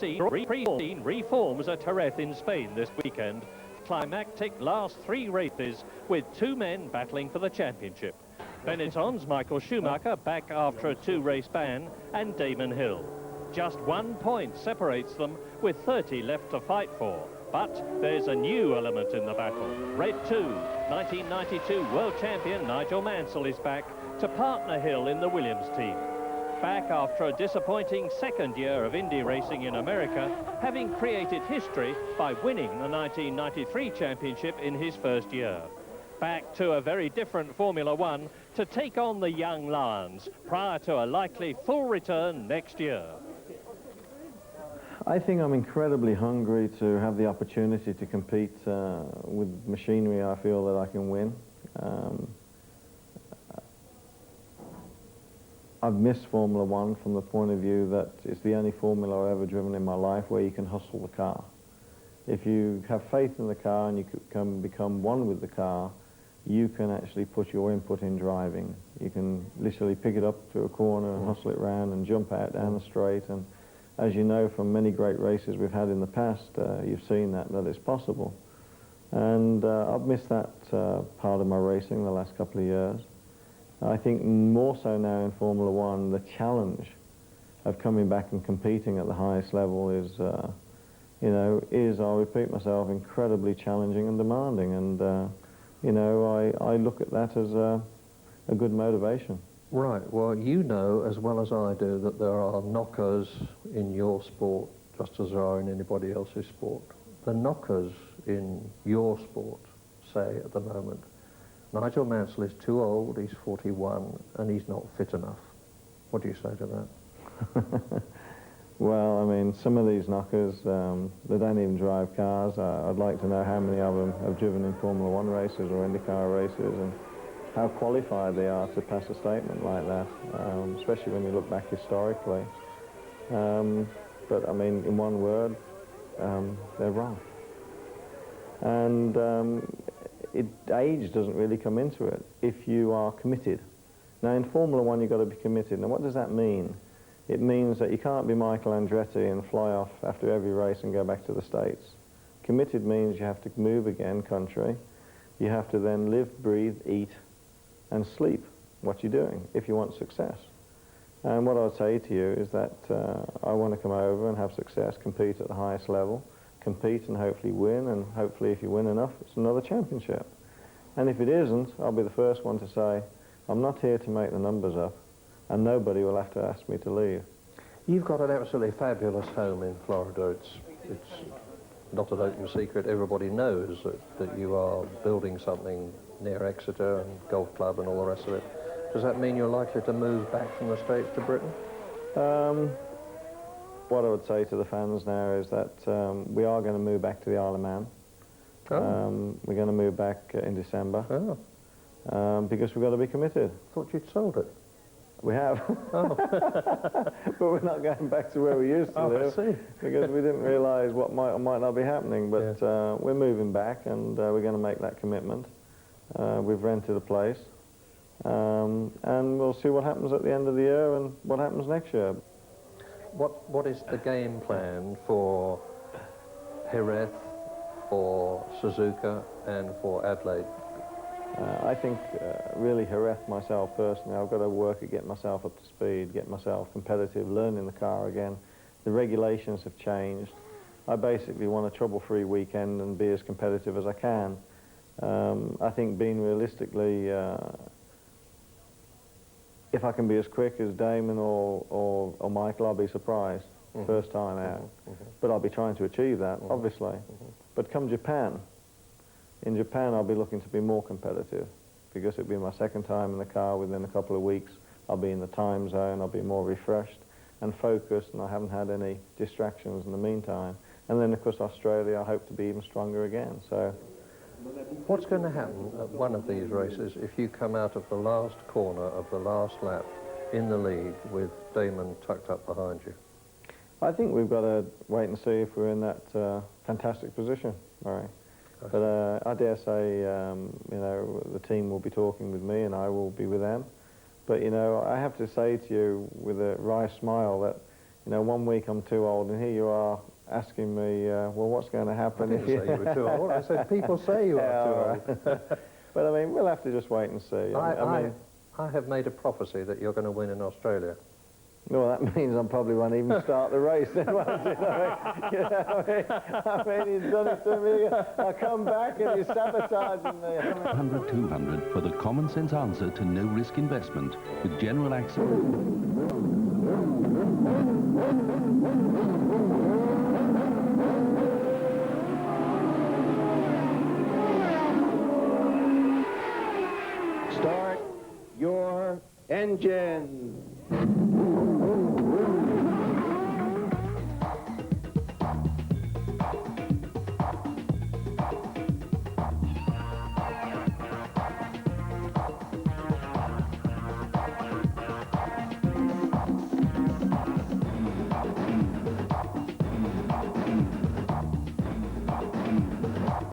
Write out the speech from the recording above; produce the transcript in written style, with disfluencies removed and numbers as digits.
pre-seen reforms at Jerez in Spain this weekend. Climactic last 3 races with 2 men battling for the championship. Benetton's Michael Schumacher back after a 2-race ban, and Damon Hill. Just 1 point separates them with 30 left to fight for. But there's a new element in the battle. Red 2, 1992 world champion Nigel Mansel is back to partner Hill in the Williams team. Back after a disappointing 2nd year of Indy racing in America, having created history by winning the 1993 championship in his first year. Back to a very different Formula One to take on the young lions prior to a likely full return next year. I think I'm incredibly hungry to have the opportunity to compete with machinery I feel that I can win. I've missed Formula One from the point of view that it's the only formula I've ever driven in my life where you can hustle the car. If you have faith in the car and you can become one with the car, you can actually put your input in driving. You can literally pick it up to a corner and hustle it round and jump out down the straight. And as you know from many great races we've had in the past, you've seen that it's possible. And I've missed that part of my racing the last couple of years. I think more so now in Formula One, the challenge of coming back and competing at the highest level is, I'll repeat myself, incredibly challenging and demanding. And, I look at that as a good motivation. Right, well, you know as well as I do that there are knockers in your sport just as there are in anybody else's sport. The knockers in your sport say at the moment, Nigel Mansell is too old, he's 41, and he's not fit enough. What do you say to that? Well, I mean, some of these knockers, they don't even drive cars. I'd like to know how many of them have driven in Formula One races or IndyCar races, and how qualified they are to pass a statement like that, especially when you look back historically. But, I mean, in one word, they're wrong. And age doesn't really come into it if you are committed. Now, in Formula One, you've got to be committed. Now, what does that mean? It means that you can't be Michael Andretti and fly off after every race and go back to the States. Committed means you have to move again country. You have to then live, breathe, eat, and sleep what you're doing if you want success. And what I would say to you is that I want to come over and have success, compete at the highest level, compete and hopefully win, and hopefully if you win enough, it's another championship. And if it isn't, I'll be the first one to say, I'm not here to make the numbers up, and nobody will have to ask me to leave. You've got an absolutely fabulous home in Florida. It's not an open secret. Everybody knows that you are building something near Exeter and golf club and all the rest of it. Does that mean you're likely to move back from the States to Britain? What I would say to the fans now is that we are going to move back to the Isle of Man. Oh. We're going to move back in December. Oh. Because we've got to be committed. Thought you'd sold it. We have. Oh. But we're not going back to where we used to live. I see. Because we didn't realise what might or might not be happening. But yeah. We're moving back, and we're going to make that commitment. We've rented a place. And we'll see what happens at the end of the year and what happens next year. What is the game plan for Jerez, for Suzuka, and for Adelaide? I think really Jerez myself personally, I've got to work at getting myself up to speed, get myself competitive, learning the car again. The regulations have changed. I basically want a trouble-free weekend and be as competitive as I can. I think being realistically, if I can be as quick as Damon or Michael, I'll be surprised first time out. But I'll be trying to achieve that, obviously. But come Japan, in Japan I'll be looking to be more competitive because it'll be my second time in the car within a couple of weeks. I'll be in the time zone, I'll be more refreshed and focused, and I haven't had any distractions in the meantime. And then, of course, Australia, I hope to be even stronger again. So, what's going to happen at one of these races if you come out of the last corner of the last lap in the lead with Damon tucked up behind you? I think we've got to wait and see if we're in that fantastic position, Murray. But I dare say, the team will be talking with me and I will be with them. But, I have to say to you with a wry smile that, 1 week I'm too old and here you are asking me, well, what's going to happen? I didn't say you were too old. I said people say you are too old. But I mean, we'll have to just wait and see. I have made a prophecy that you're going to win in Australia. Well, that means I probably won't even start the race then, won't it? I mean, he's done it to me. I come back and he's sabotaging me. 100-200 for the common sense answer to no risk investment with General Access. Start your engine.